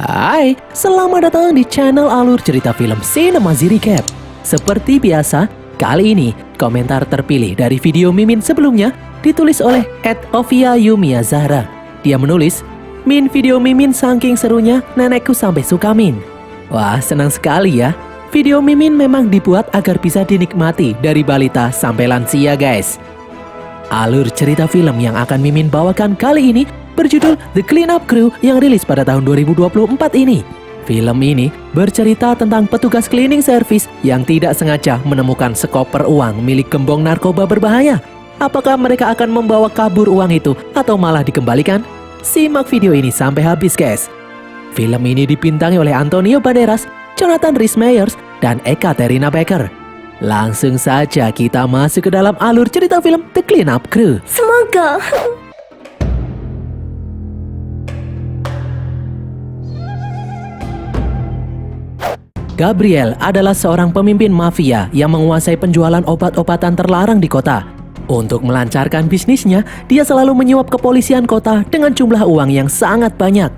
Hai, selamat datang di channel Alur Cerita Film Cinemazy Recap. Seperti biasa, kali ini komentar terpilih dari video Mimin sebelumnya ditulis oleh @Ovia_Yumia Zahra. Dia menulis, "Min, video Mimin saking serunya, nenekku sampai suka Min." Wah, senang sekali ya. Video Mimin memang dibuat agar bisa dinikmati dari balita sampai lansia, guys. Alur cerita film yang akan Mimin bawakan kali ini berjudul The Cleanup Crew yang rilis pada tahun 2024 ini. Film ini bercerita tentang petugas cleaning service yang tidak sengaja menemukan sekoper uang milik gembong narkoba berbahaya. Apakah mereka akan membawa kabur uang itu atau malah dikembalikan? Simak video ini sampai habis, guys. Film ini dibintangi oleh Antonio Banderas, Jonathan Rhys-Meyers, dan Ekaterina Becker. Langsung saja kita masuk ke dalam alur cerita film The Cleanup Crew. Semoga. Gabriel adalah seorang pemimpin mafia yang menguasai penjualan obat-obatan terlarang di kota. Untuk melancarkan bisnisnya, dia selalu menyuap kepolisian kota dengan jumlah uang yang sangat banyak.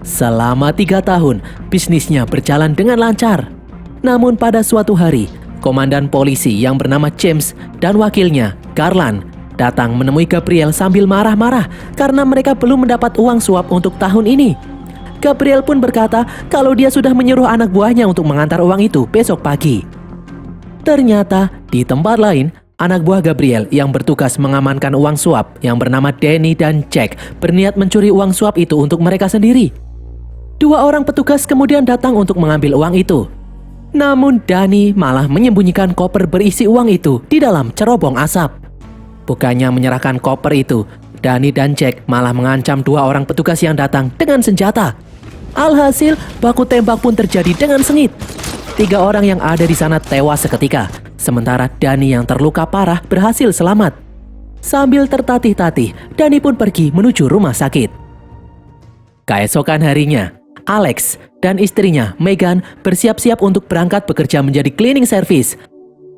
Selama 3 tahun, bisnisnya berjalan dengan lancar. Namun pada suatu hari, komandan polisi yang bernama James dan wakilnya, Garland, datang menemui Gabriel sambil marah-marah karena mereka belum mendapat uang suap untuk tahun ini. Gabriel pun berkata kalau dia sudah menyuruh anak buahnya untuk mengantar uang itu besok pagi. Ternyata di tempat lain, anak buah Gabriel yang bertugas mengamankan uang suap yang bernama Danny dan Jack berniat mencuri uang suap itu untuk mereka sendiri. 2 orang petugas kemudian datang untuk mengambil uang itu. Namun Danny malah menyembunyikan koper berisi uang itu di dalam cerobong asap. Bukannya menyerahkan koper itu, Danny dan Jack malah mengancam 2 orang petugas yang datang dengan senjata. Alhasil, baku tembak pun terjadi dengan sengit. 3 orang yang ada di sana tewas seketika, sementara Danny yang terluka parah berhasil selamat. Sambil tertatih-tatih, Danny pun pergi menuju rumah sakit. Keesokan harinya, Alex dan istrinya, Megan, bersiap-siap untuk berangkat bekerja menjadi cleaning service.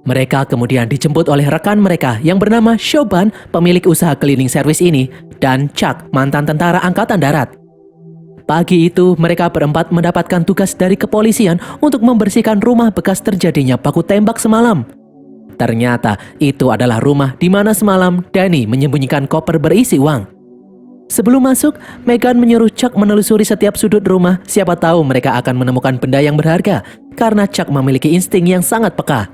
Mereka kemudian dijemput oleh rekan mereka yang bernama Siobhan, pemilik usaha cleaning service ini, dan Chuck, mantan tentara angkatan darat. Pagi itu, mereka berempat mendapatkan tugas dari kepolisian untuk membersihkan rumah bekas terjadinya baku tembak semalam. Ternyata itu adalah rumah di mana semalam Danny menyembunyikan koper berisi uang. Sebelum masuk, Megan menyuruh Chuck menelusuri setiap sudut rumah, siapa tahu mereka akan menemukan benda yang berharga, karena Chuck memiliki insting yang sangat peka.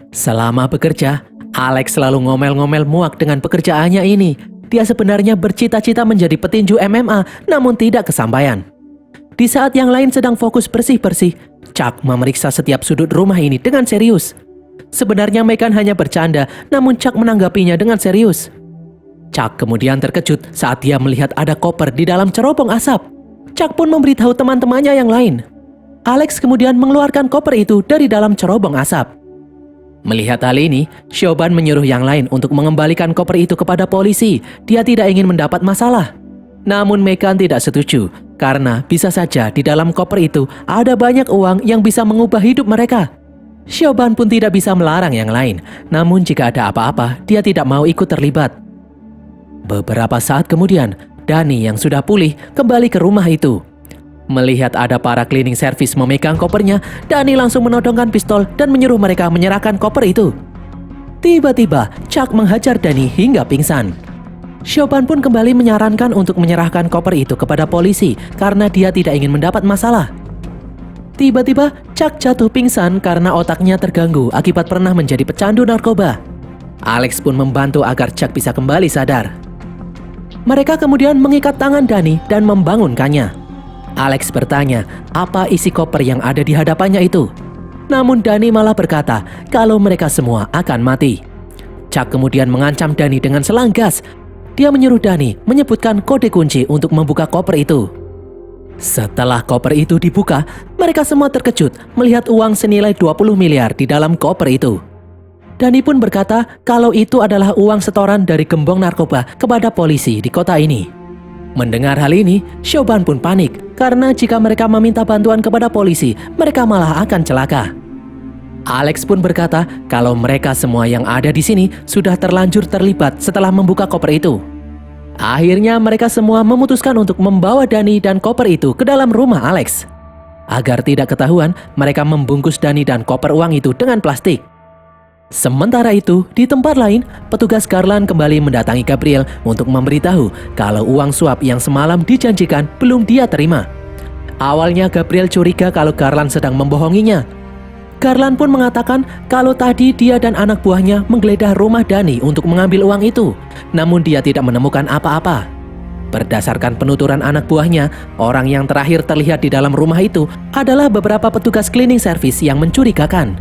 Selama bekerja, Alex selalu ngomel-ngomel muak dengan pekerjaannya ini. Dia sebenarnya bercita-cita menjadi petinju MMA, namun tidak kesampaian. Di saat yang lain sedang fokus bersih-bersih, Chuck memeriksa setiap sudut rumah ini dengan serius. Sebenarnya Megan hanya bercanda, namun Chuck menanggapinya dengan serius. Chuck kemudian terkejut saat dia melihat ada koper di dalam cerobong asap. Chuck pun memberitahu teman-temannya yang lain. Alex kemudian mengeluarkan koper itu dari dalam cerobong asap. Melihat hal ini, Siobhan menyuruh yang lain untuk mengembalikan koper itu kepada polisi. Dia tidak ingin mendapat masalah. Namun Megan tidak setuju, karena bisa saja di dalam koper itu ada banyak uang yang bisa mengubah hidup mereka. Siobhan pun tidak bisa melarang yang lain, namun jika ada apa-apa, dia tidak mau ikut terlibat. Beberapa saat kemudian, Danny yang sudah pulih kembali ke rumah itu. Melihat ada para cleaning service memegang kopernya, Danny langsung menodongkan pistol dan menyuruh mereka menyerahkan koper itu. Tiba-tiba, Chuck menghajar Danny hingga pingsan. Siobhan pun kembali menyarankan untuk menyerahkan koper itu kepada polisi karena dia tidak ingin mendapat masalah. Tiba-tiba, Chuck jatuh pingsan karena otaknya terganggu akibat pernah menjadi pecandu narkoba. Alex pun membantu agar Chuck bisa kembali sadar. Mereka kemudian mengikat tangan Danny dan membangunkannya. Alex bertanya apa isi koper yang ada di hadapannya itu. Namun Danny malah berkata kalau mereka semua akan mati. Chuck kemudian mengancam Danny dengan selang gas. Dia menyuruh Danny menyebutkan kode kunci untuk membuka koper itu. Setelah koper itu dibuka, mereka semua terkejut melihat uang senilai 20 miliar di dalam koper itu. Danny pun berkata kalau itu adalah uang setoran dari gembong narkoba kepada polisi di kota ini. Mendengar hal ini, Siobhan pun panik karena jika mereka meminta bantuan kepada polisi, mereka malah akan celaka. Alex pun berkata kalau mereka semua yang ada di sini sudah terlanjur terlibat setelah membuka koper itu. Akhirnya mereka semua memutuskan untuk membawa Dani dan koper itu ke dalam rumah Alex. Agar tidak ketahuan, mereka membungkus Dani dan koper uang itu dengan plastik. Sementara itu, di tempat lain, petugas Garland kembali mendatangi Gabriel untuk memberitahu kalau uang suap yang semalam dijanjikan belum dia terima. Awalnya Gabriel curiga kalau Garland sedang membohonginya. Garland pun mengatakan kalau tadi dia dan anak buahnya menggeledah rumah Dani untuk mengambil uang itu, namun dia tidak menemukan apa-apa. Berdasarkan penuturan anak buahnya, orang yang terakhir terlihat di dalam rumah itu adalah beberapa petugas cleaning service yang mencurigakan.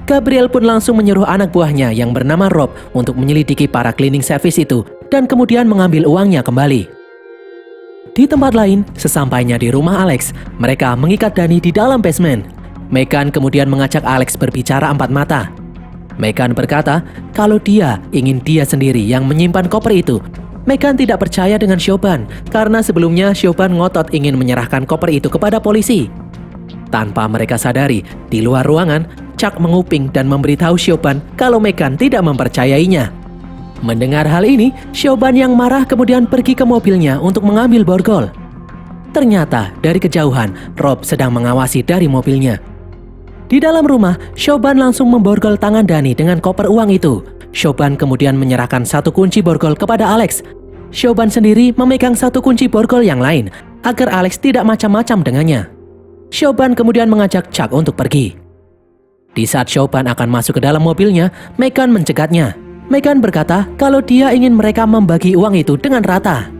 Gabriel pun langsung menyuruh anak buahnya yang bernama Rob untuk menyelidiki para cleaning service itu dan kemudian mengambil uangnya kembali. Di tempat lain, sesampainya di rumah Alex, mereka mengikat Dani di dalam basement. Megan kemudian mengajak Alex berbicara empat mata. Megan berkata kalau dia ingin dia sendiri yang menyimpan koper itu. Megan tidak percaya dengan Siobhan karena sebelumnya Siobhan ngotot ingin menyerahkan koper itu kepada polisi. Tanpa mereka sadari, di luar ruangan, Chuck menguping dan memberitahu Siobhan kalau Megan tidak mempercayainya. Mendengar hal ini, Siobhan yang marah kemudian pergi ke mobilnya untuk mengambil borgol. Ternyata dari kejauhan, Rob sedang mengawasi dari mobilnya. Di dalam rumah, Siobhan langsung memborgol tangan Dani dengan koper uang itu. Siobhan kemudian menyerahkan satu kunci borgol kepada Alex. Siobhan sendiri memegang satu kunci borgol yang lain agar Alex tidak macam-macam dengannya. Siobhan kemudian mengajak Chuck untuk pergi. Di saat Siobhan akan masuk ke dalam mobilnya, Megan mencegatnya. Megan berkata kalau dia ingin mereka membagi uang itu dengan rata.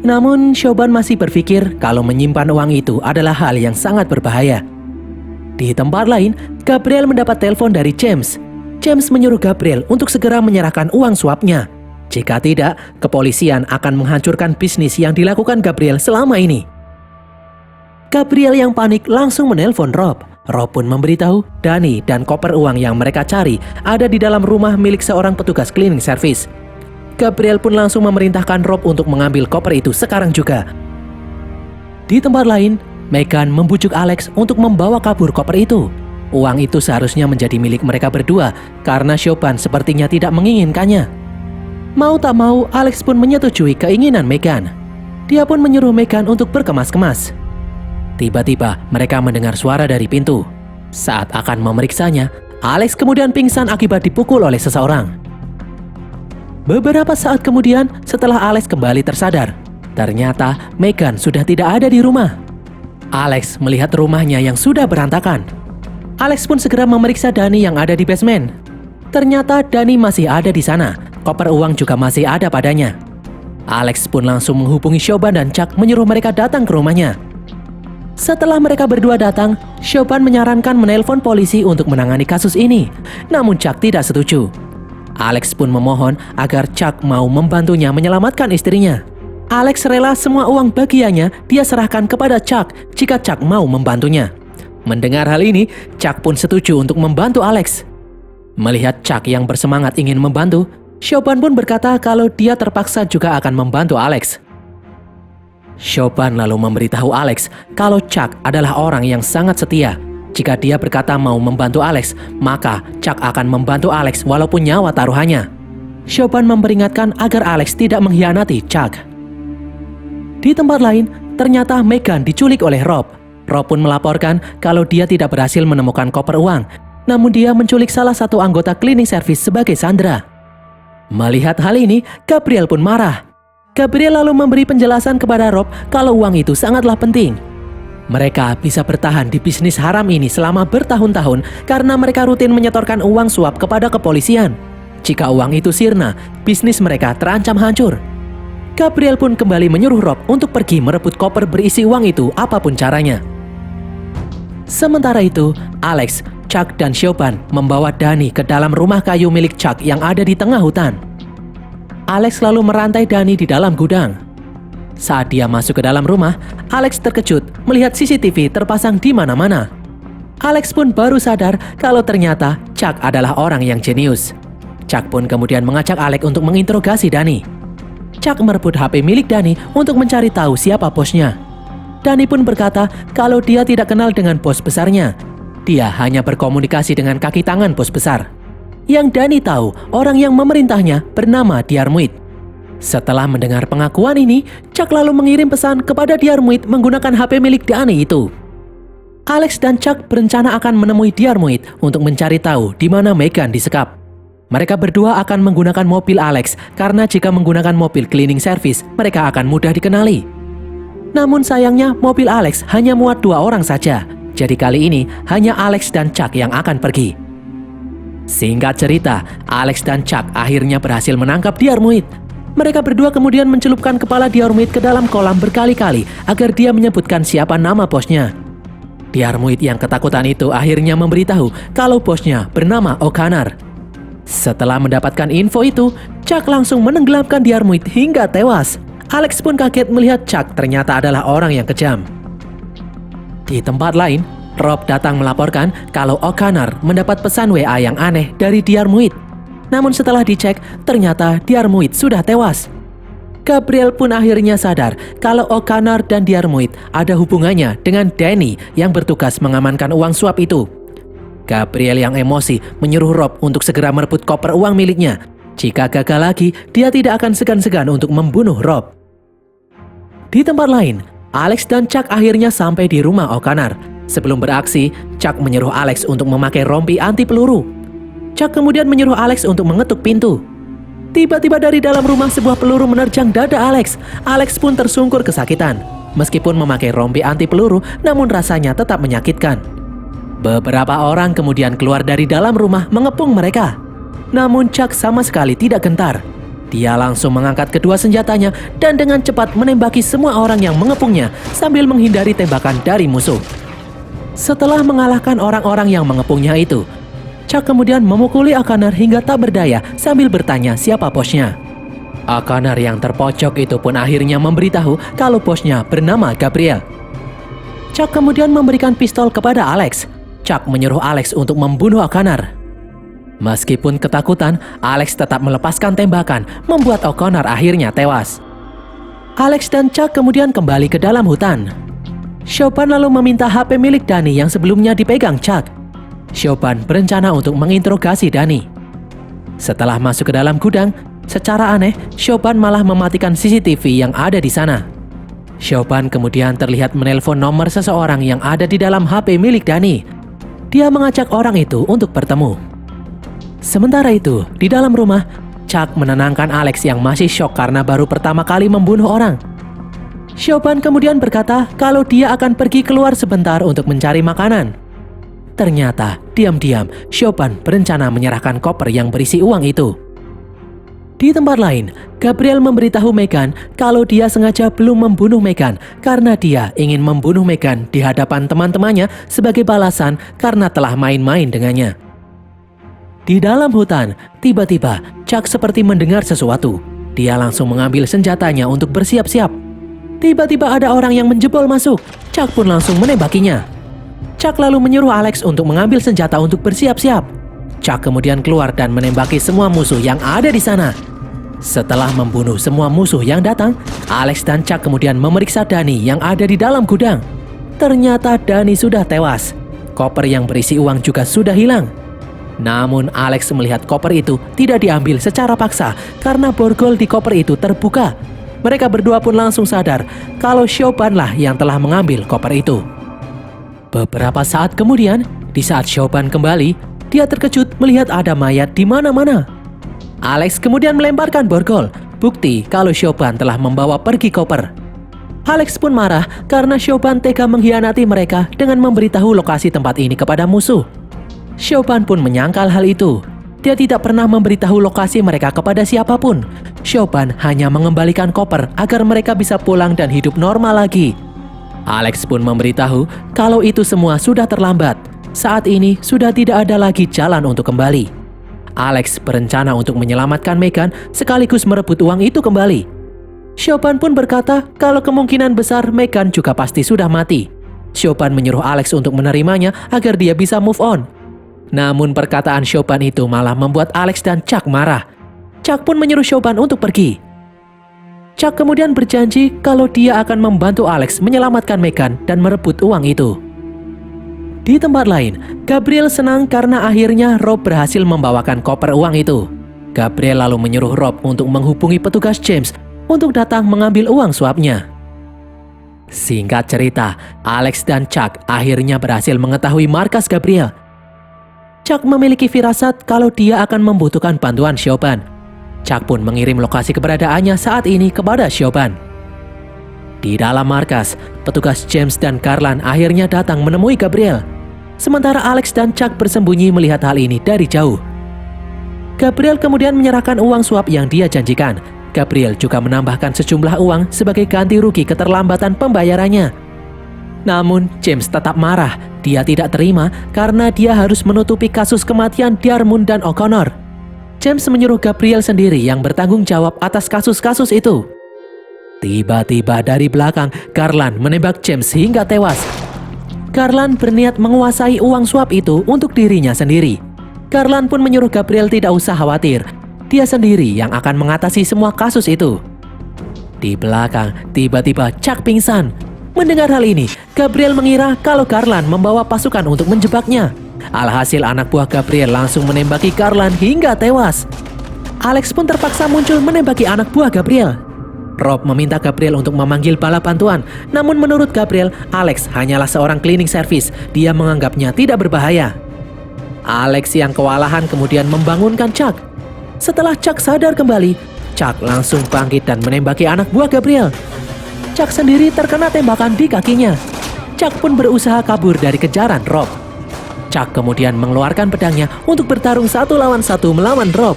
Namun Siobhan masih berpikir kalau menyimpan uang itu adalah hal yang sangat berbahaya. Di tempat lain, Gabriel mendapat telepon dari James. James menyuruh Gabriel untuk segera menyerahkan uang suapnya. Jika tidak, kepolisian akan menghancurkan bisnis yang dilakukan Gabriel selama ini. Gabriel yang panik langsung menelpon Rob. Rob pun memberitahu Dani dan koper uang yang mereka cari ada di dalam rumah milik seorang petugas cleaning service. Gabriel pun langsung memerintahkan Rob untuk mengambil koper itu sekarang juga. Di tempat lain, Megan membujuk Alex untuk membawa kabur koper itu. Uang itu seharusnya menjadi milik mereka berdua karena Siobhan sepertinya tidak menginginkannya. Mau tak mau, Alex pun menyetujui keinginan Megan. Dia pun menyuruh Megan untuk berkemas-kemas. Tiba-tiba mereka mendengar suara dari pintu. Saat akan memeriksanya, Alex kemudian pingsan akibat dipukul oleh seseorang. Beberapa saat kemudian, setelah Alex kembali tersadar, ternyata Megan sudah tidak ada di rumah. Alex melihat rumahnya yang sudah berantakan. Alex pun segera memeriksa Dani yang ada di basement. Ternyata Dani masih ada di sana. Koper uang juga masih ada padanya. Alex pun langsung menghubungi Siobhan dan Chuck menyuruh mereka datang ke rumahnya. Setelah mereka berdua datang, Siobhan menyarankan menelpon polisi untuk menangani kasus ini. Namun Chuck tidak setuju. Alex pun memohon agar Chuck mau membantunya menyelamatkan istrinya. Alex rela semua uang bagiannya dia serahkan kepada Chuck jika Chuck mau membantunya. Mendengar hal ini, Chuck pun setuju untuk membantu Alex. Melihat Chuck yang bersemangat ingin membantu, Siobhan pun berkata kalau dia terpaksa juga akan membantu Alex. Siobhan lalu memberitahu Alex kalau Chuck adalah orang yang sangat setia. Jika dia berkata mau membantu Alex, maka Chuck akan membantu Alex walaupun nyawa taruhannya. Siobhan memperingatkan agar Alex tidak mengkhianati Chuck. Di tempat lain, ternyata Megan diculik oleh Rob. Rob pun melaporkan kalau dia tidak berhasil menemukan koper uang, namun dia menculik salah satu anggota cleaning service sebagai sandera. Melihat hal ini, Gabriel pun marah. Gabriel lalu memberi penjelasan kepada Rob kalau uang itu sangatlah penting. Mereka bisa bertahan di bisnis haram ini selama bertahun-tahun karena mereka rutin menyetorkan uang suap kepada kepolisian. Jika uang itu sirna, bisnis mereka terancam hancur. Gabriel pun kembali menyuruh Rob untuk pergi merebut koper berisi uang itu apapun caranya. Sementara itu, Alex, Chuck dan Siobhan membawa Dani ke dalam rumah kayu milik Chuck yang ada di tengah hutan. Alex lalu merantai Dani di dalam gudang. Saat dia masuk ke dalam rumah, Alex terkejut melihat CCTV terpasang di mana-mana. Alex pun baru sadar kalau ternyata Chuck adalah orang yang jenius. Chuck pun kemudian mengajak Alex untuk menginterogasi Dani. Chuck merebut HP milik Dani untuk mencari tahu siapa bosnya. Dani pun berkata kalau dia tidak kenal dengan bos besarnya. Dia hanya berkomunikasi dengan kaki tangan bos besar. Yang Dani tahu, orang yang memerintahnya bernama Diarmuid. Setelah mendengar pengakuan ini, Chuck lalu mengirim pesan kepada Diarmuid menggunakan HP milik Danny itu. Alex dan Chuck berencana akan menemui Diarmuid untuk mencari tahu di mana Megan disekap. Mereka berdua akan menggunakan mobil Alex karena jika menggunakan mobil cleaning service, mereka akan mudah dikenali. Namun sayangnya mobil Alex hanya muat 2 orang saja. Jadi kali ini hanya Alex dan Chuck yang akan pergi. Singkat cerita, Alex dan Chuck akhirnya berhasil menangkap Diarmuid. Mereka berdua kemudian mencelupkan kepala Diarmuid ke dalam kolam berkali-kali agar dia menyebutkan siapa nama bosnya. Diarmuid yang ketakutan itu akhirnya memberitahu kalau bosnya bernama O'Connor. Setelah mendapatkan info itu, Chuck langsung menenggelamkan Diarmuid hingga tewas. Alex pun kaget melihat Chuck ternyata adalah orang yang kejam. Di tempat lain, Rob datang melaporkan kalau O'Connor mendapat pesan WA yang aneh dari Diarmuid. Namun setelah dicek, ternyata Diarmuid sudah tewas. Gabriel pun akhirnya sadar kalau O'Connor dan Diarmuid ada hubungannya dengan Danny yang bertugas mengamankan uang suap itu. Gabriel yang emosi menyuruh Rob untuk segera merebut koper uang miliknya. Jika gagal lagi, dia tidak akan segan-segan untuk membunuh Rob. Di tempat lain, Alex dan Chuck akhirnya sampai di rumah O'Connor. Sebelum beraksi, Chuck menyuruh Alex untuk memakai rompi anti peluru. Chuck kemudian menyuruh Alex untuk mengetuk pintu. Tiba-tiba dari dalam rumah sebuah peluru menerjang dada Alex. Alex pun tersungkur kesakitan. Meskipun memakai rompi anti peluru, namun rasanya tetap menyakitkan. Beberapa orang kemudian keluar dari dalam rumah mengepung mereka. Namun Chuck sama sekali tidak gentar. Dia langsung mengangkat kedua senjatanya dan dengan cepat menembaki semua orang yang mengepungnya sambil menghindari tembakan dari musuh. Setelah mengalahkan orang-orang yang mengepungnya itu, Chuck kemudian memukuli O'Connor hingga tak berdaya sambil bertanya siapa bosnya. O'Connor yang terpojok itu pun akhirnya memberitahu kalau bosnya bernama Gabriel. Chuck kemudian memberikan pistol kepada Alex. Chuck menyuruh Alex untuk membunuh O'Connor. Meskipun ketakutan, Alex tetap melepaskan tembakan, membuat O'Connor akhirnya tewas. Alex dan Chuck kemudian kembali ke dalam hutan. Siobhan lalu meminta HP milik Danny yang sebelumnya dipegang Chuck. Siobhan berencana untuk menginterogasi Danny. Setelah masuk ke dalam gudang, secara aneh, Siobhan malah mematikan CCTV yang ada di sana. Siobhan kemudian terlihat menelpon nomor seseorang yang ada di dalam HP milik Danny. Dia mengajak orang itu untuk bertemu. Sementara itu, di dalam rumah, Chuck menenangkan Alex yang masih syok karena baru pertama kali membunuh orang. Siobhan kemudian berkata kalau dia akan pergi keluar sebentar untuk mencari makanan. Ternyata, diam-diam, Siobhan berencana menyerahkan koper yang berisi uang itu. Di tempat lain, Gabriel memberitahu Megan kalau dia sengaja belum membunuh Megan karena dia ingin membunuh Megan di hadapan teman-temannya sebagai balasan karena telah main-main dengannya. Di dalam hutan, tiba-tiba Chuck seperti mendengar sesuatu. Dia langsung mengambil senjatanya untuk bersiap-siap. Tiba-tiba ada orang yang menjebol masuk. Chuck pun langsung menembakinya. Chuck lalu menyuruh Alex untuk mengambil senjata untuk bersiap-siap. Chuck kemudian keluar dan menembaki semua musuh yang ada di sana. Setelah membunuh semua musuh yang datang, Alex dan Chuck kemudian memeriksa Danny yang ada di dalam gudang. Ternyata Danny sudah tewas. Koper yang berisi uang juga sudah hilang. Namun Alex melihat koper itu tidak diambil secara paksa karena borgol di koper itu terbuka. Mereka berdua pun langsung sadar kalau Siobhan lah yang telah mengambil koper itu. Beberapa saat kemudian, di saat Siobhan kembali, dia terkejut melihat ada mayat di mana-mana. Alex kemudian melemparkan borgol, bukti kalau Siobhan telah membawa pergi koper. Alex pun marah karena Siobhan tega mengkhianati mereka dengan memberitahu lokasi tempat ini kepada musuh. Siobhan pun menyangkal hal itu. Dia tidak pernah memberitahu lokasi mereka kepada siapapun. Siobhan hanya mengembalikan koper agar mereka bisa pulang dan hidup normal lagi. Alex pun memberitahu kalau itu semua sudah terlambat. Saat ini sudah tidak ada lagi jalan untuk kembali. Alex berencana untuk menyelamatkan Megan sekaligus merebut uang itu kembali. Siobhan pun berkata kalau kemungkinan besar Megan juga pasti sudah mati. Siobhan menyuruh Alex untuk menerimanya agar dia bisa move on. Namun perkataan Siobhan itu malah membuat Alex dan Chuck marah. Chuck pun menyuruh Siobhan untuk pergi. Chuck kemudian berjanji kalau dia akan membantu Alex menyelamatkan Megan dan merebut uang itu. Di tempat lain, Gabriel senang karena akhirnya Rob berhasil membawakan koper uang itu. Gabriel lalu menyuruh Rob untuk menghubungi petugas James untuk datang mengambil uang suapnya. Singkat cerita, Alex dan Chuck akhirnya berhasil mengetahui markas Gabriel. Chuck memiliki firasat kalau dia akan membutuhkan bantuan Siobhan. Chuck pun mengirim lokasi keberadaannya saat ini kepada Siobhan. Di dalam markas, petugas James dan Carlan akhirnya datang menemui Gabriel. Sementara Alex dan Chuck bersembunyi melihat hal ini dari jauh. Gabriel kemudian menyerahkan uang suap yang dia janjikan. Gabriel juga menambahkan sejumlah uang sebagai ganti rugi keterlambatan pembayarannya. Namun, James tetap marah. Dia tidak terima karena dia harus menutupi kasus kematian Diarmuid dan O'Connor. James menyuruh Gabriel sendiri yang bertanggung jawab atas kasus-kasus itu. Tiba-tiba dari belakang, Carlan menembak James hingga tewas. Carlan berniat menguasai uang suap itu untuk dirinya sendiri. Carlan pun menyuruh Gabriel tidak usah khawatir. Dia sendiri yang akan mengatasi semua kasus itu. Di belakang, tiba-tiba Chuck pingsan. Mendengar hal ini, Gabriel mengira kalau Carlan membawa pasukan untuk menjebaknya. Alhasil anak buah Gabriel langsung menembaki Carlan hingga tewas. Alex pun terpaksa muncul menembaki anak buah Gabriel. Rob meminta Gabriel untuk memanggil bala bantuan. Namun menurut Gabriel, Alex hanyalah seorang cleaning service. Dia menganggapnya tidak berbahaya. Alex yang kewalahan kemudian membangunkan Chuck. Setelah Chuck sadar kembali, Chuck langsung bangkit dan menembaki anak buah Gabriel. Chuck sendiri terkena tembakan di kakinya. Chuck pun berusaha kabur dari kejaran Rob. Chuck kemudian mengeluarkan pedangnya untuk bertarung 1 lawan 1 melawan Rob.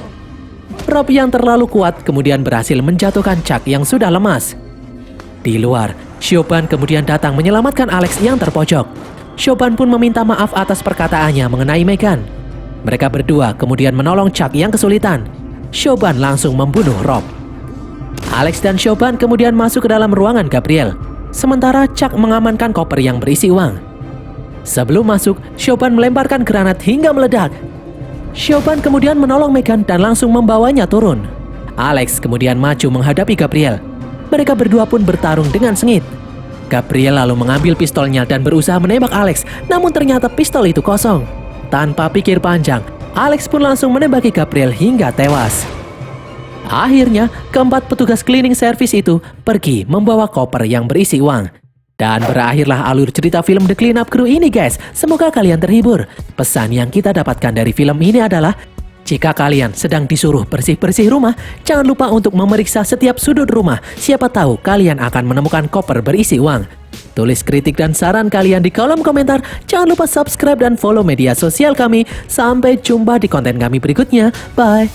Rob yang terlalu kuat kemudian berhasil menjatuhkan Chuck yang sudah lemas. Di luar, Siobhan kemudian datang menyelamatkan Alex yang terpojok. Siobhan pun meminta maaf atas perkataannya mengenai Megan. Mereka berdua kemudian menolong Chuck yang kesulitan. Siobhan langsung membunuh Rob. Alex dan Siobhan kemudian masuk ke dalam ruangan Gabriel. Sementara Chuck mengamankan koper yang berisi uang. Sebelum masuk, Siobhan melemparkan granat hingga meledak. Siobhan kemudian menolong Megan dan langsung membawanya turun. Alex kemudian maju menghadapi Gabriel. Mereka berdua pun bertarung dengan sengit. Gabriel lalu mengambil pistolnya dan berusaha menembak Alex, namun ternyata pistol itu kosong. Tanpa pikir panjang, Alex pun langsung menembaki Gabriel hingga tewas. Akhirnya, keempat petugas cleaning service itu pergi membawa koper yang berisi uang. Dan berakhirlah alur cerita film The Clean Up Crew ini guys. Semoga kalian terhibur. Pesan yang kita dapatkan dari film ini adalah, jika kalian sedang disuruh bersih-bersih rumah, jangan lupa untuk memeriksa setiap sudut rumah. Siapa tahu kalian akan menemukan koper berisi uang. Tulis kritik dan saran kalian di kolom komentar. Jangan lupa subscribe dan follow media sosial kami. Sampai jumpa di konten kami berikutnya. Bye.